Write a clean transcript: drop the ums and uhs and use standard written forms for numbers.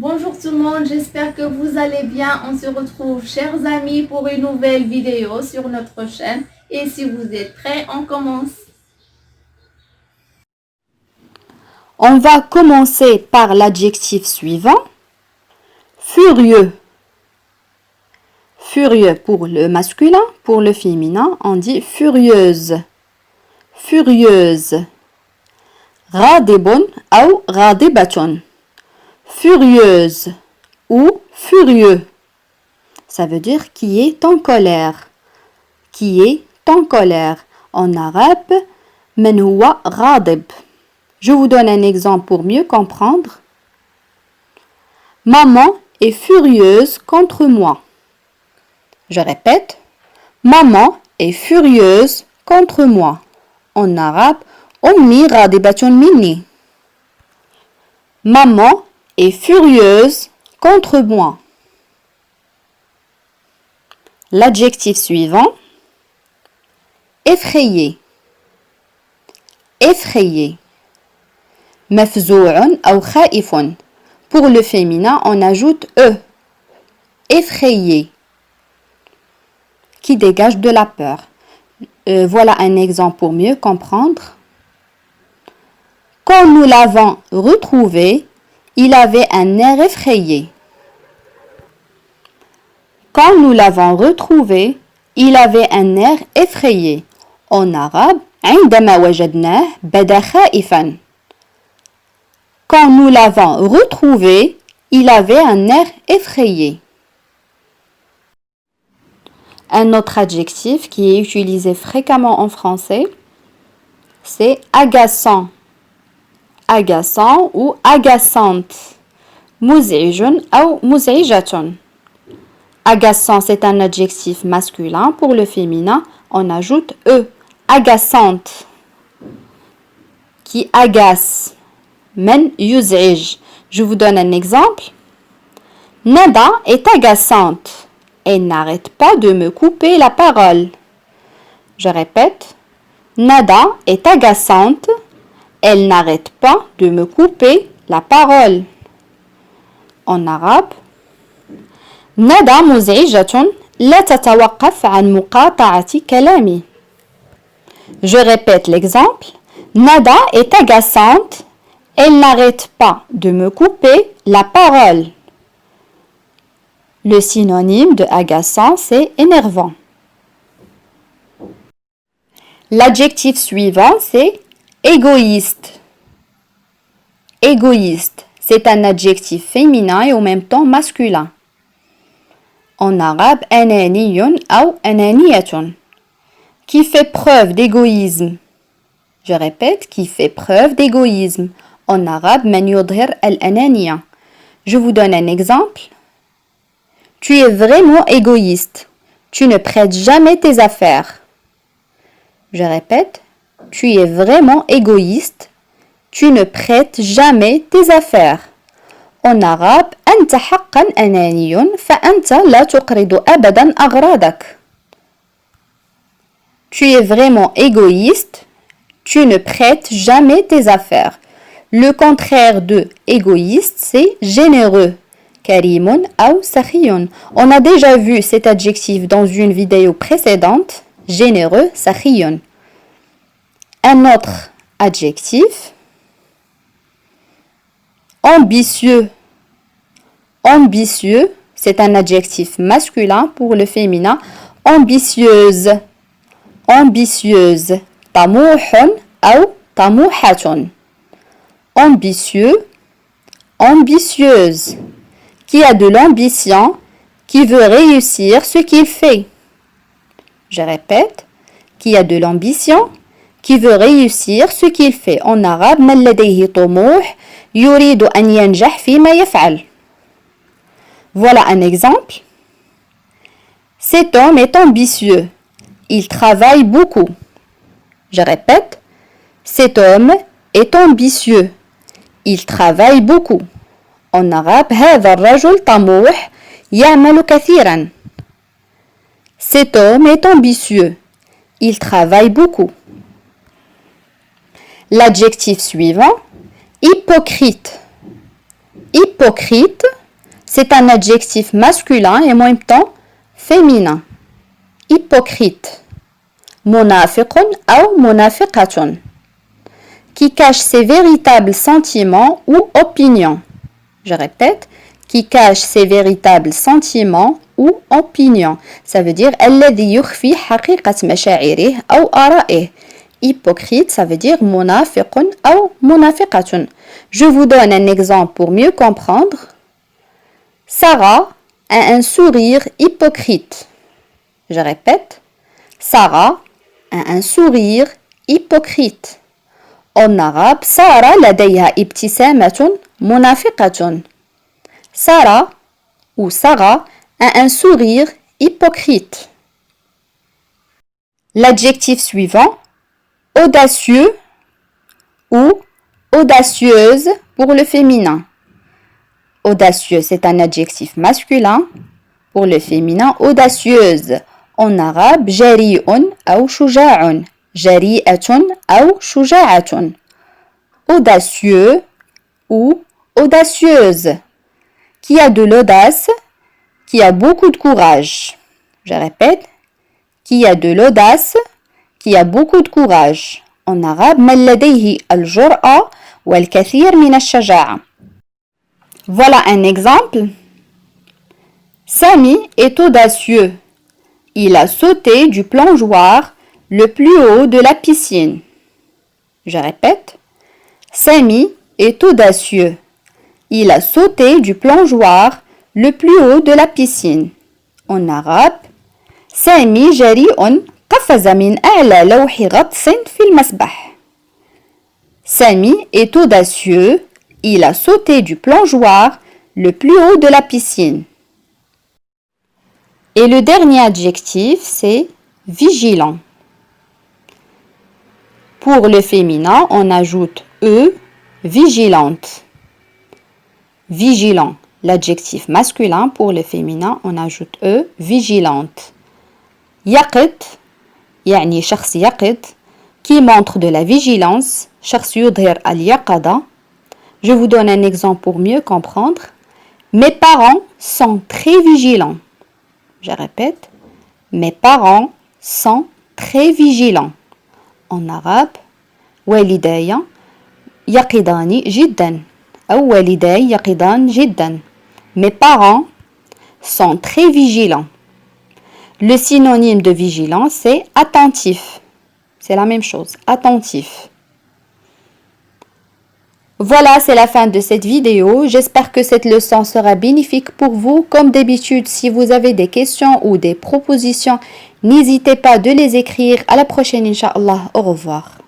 Bonjour tout le monde, j'espère que vous allez bien. On se retrouve, chers amis, pour une nouvelle vidéo sur notre chaîne. Et si vous êtes prêts, on commence. On va commencer par l'adjectif suivant. Furieux. Furieux pour le masculin, pour le féminin, on dit furieuse. Furieuse. غاضب أو غاضبة. Furieuse ou furieux. Ça veut dire qui est en colère. Qui est en colère. En arabe, من هو غاضب. Je vous donne un exemple pour mieux comprendre. Maman est furieuse contre moi. Je répète. Maman est furieuse contre moi. En arabe, أمي غاضبة مني. Maman est furieuse contre moi. L'adjectif suivant. Effrayé. Effrayé. مفزوع أو خائف. Pour le féminin, on ajoute E. Effrayé. Qui dégage de la peur. Voilà un exemple pour mieux comprendre. Quand nous l'avons retrouvé, il avait un air effrayé. Quand nous l'avons retrouvé, il avait un air effrayé. En arabe, عندما وجدناه بدا خائفا. Quand nous l'avons retrouvé, il avait un air effrayé. Un autre adjectif qui est utilisé fréquemment en français, c'est agaçant. Agaçant ou agaçante. مزعج أو مزعجة. Agaçant, c'est un adjectif masculin. Pour le féminin, on ajoute E. Agaçante. Qui agace. Men yuz'ij. Je vous donne un exemple. Nada est agaçante. Elle n'arrête pas de me couper la parole. Je répète. Nada est agaçante. Elle n'arrête pas de me couper la parole. En arabe. Nada مزعجة لا تتوقف عن مقاطعة كلامي. Je répète l'exemple. Nada est agaçante. Elle n'arrête pas de me couper la parole. Le synonyme de agaçant, c'est énervant. L'adjectif suivant, c'est égoïste. Égoïste, c'est un adjectif féminin et en même temps masculin. En arabe, ananiyun ou ananiyatun. Qui fait preuve d'égoïsme. Je répète, qui fait preuve d'égoïsme. En arabe, man yudhir al-ananiya. Je vous donne un exemple. Tu es vraiment égoïste. Tu ne prêtes jamais tes affaires. Je répète, tu es vraiment égoïste. Tu ne prêtes jamais tes affaires. En arabe, أنت حقا أناني فأنت لا تقرض أبدا أغراضك. Tu es vraiment égoïste. Tu ne prêtes jamais tes affaires. Le contraire de égoïste, c'est généreux. Karimun ou sakhiyun. On a déjà vu cet adjectif dans une vidéo précédente. Généreux, sakhiyun. Un autre adjectif. Ambitieux. Ambitieux, c'est un adjectif masculin pour le féminin. Ambitieuse. Ambitieuse. Tamouhun ou tamouhatun. Ambitieux, ambitieuse. Qui a de l'ambition, qui veut réussir ce qu'il fait. Je répète, qui a de l'ambition, qui veut réussir ce qu'il fait. En arabe, من لديه طموح يريد أن ينجح فيما يفعل. Voilà un exemple. Cet homme est ambitieux. Il travaille beaucoup. Je répète, cet homme est ambitieux. Il travaille beaucoup. En arabe, هذا الرجل طموح يعمل كثيرا. Cet homme est ambitieux. Il travaille beaucoup. L'adjectif suivant, hypocrite. Hypocrite. Hypocrite, c'est un adjectif masculin et en même temps féminin. Hypocrite. Munafiqun ou munafiqatun. Qui cache ses véritables sentiments ou opinions. Je répète, qui cache ses véritables sentiments ou opinions. Ça veut dire الذي يخفي حقيقة مشاعره أو آرائه. Hypocrite, ça veut dire munafiqun ou munafiqatun. Je vous donne un exemple pour mieux comprendre. Sarah a un sourire hypocrite. Je répète, Sarah a un sourire hypocrite. En arabe, Sarah لديها ابتسامة منافقة. Sarah ou Sarah a un sourire hypocrite. L'adjectif suivant, audacieux ou audacieuse pour le féminin. Audacieux, c'est un adjectif masculin. Pour le féminin, audacieuse. En arabe, jari'un ou shuja'un. Jari'atun ou shuja'atun. Audacieux ou audacieuse. Qui a de l'audace, qui a beaucoup de courage. Je répète, qui a de l'audace, qui a beaucoup de courage. En arabe, من لديه الجرأة والكثير من الشجاعة. Voilà un exemple. Sami est audacieux. Il a sauté du plongeoir le plus haut de la piscine. Je répète. Sami est audacieux. Il a sauté du plongeoir le plus haut de la piscine. En arabe, Sami jari'un قفز من أعلى لوح غطس في المسبح. Sami est audacieux. Il a sauté du plongeoir le plus haut de la piscine. Et le dernier adjectif, c'est vigilant. Pour le féminin, on ajoute E, vigilante. Vigilant. L'adjectif masculin pour le féminin, on ajoute E, vigilante. يقظ يعني شخص يقظ qui montre de la vigilance. شخص يظهر اليقظة. Je vous donne un exemple pour mieux comprendre. Mes parents sont très vigilants. Je répète. Mes parents sont très vigilants. En arabe, والداي يقظان جدا أو والداي يقظان جدا. Mes parents sont très vigilants. Le synonyme de vigilant, c'est attentif. C'est la même chose, attentif. Voilà, c'est la fin de cette vidéo. J'espère que cette leçon sera bénéfique pour vous. Comme d'habitude, si vous avez des questions ou des propositions, n'hésitez pas de les écrire. À la prochaine, Inch'Allah. Au revoir.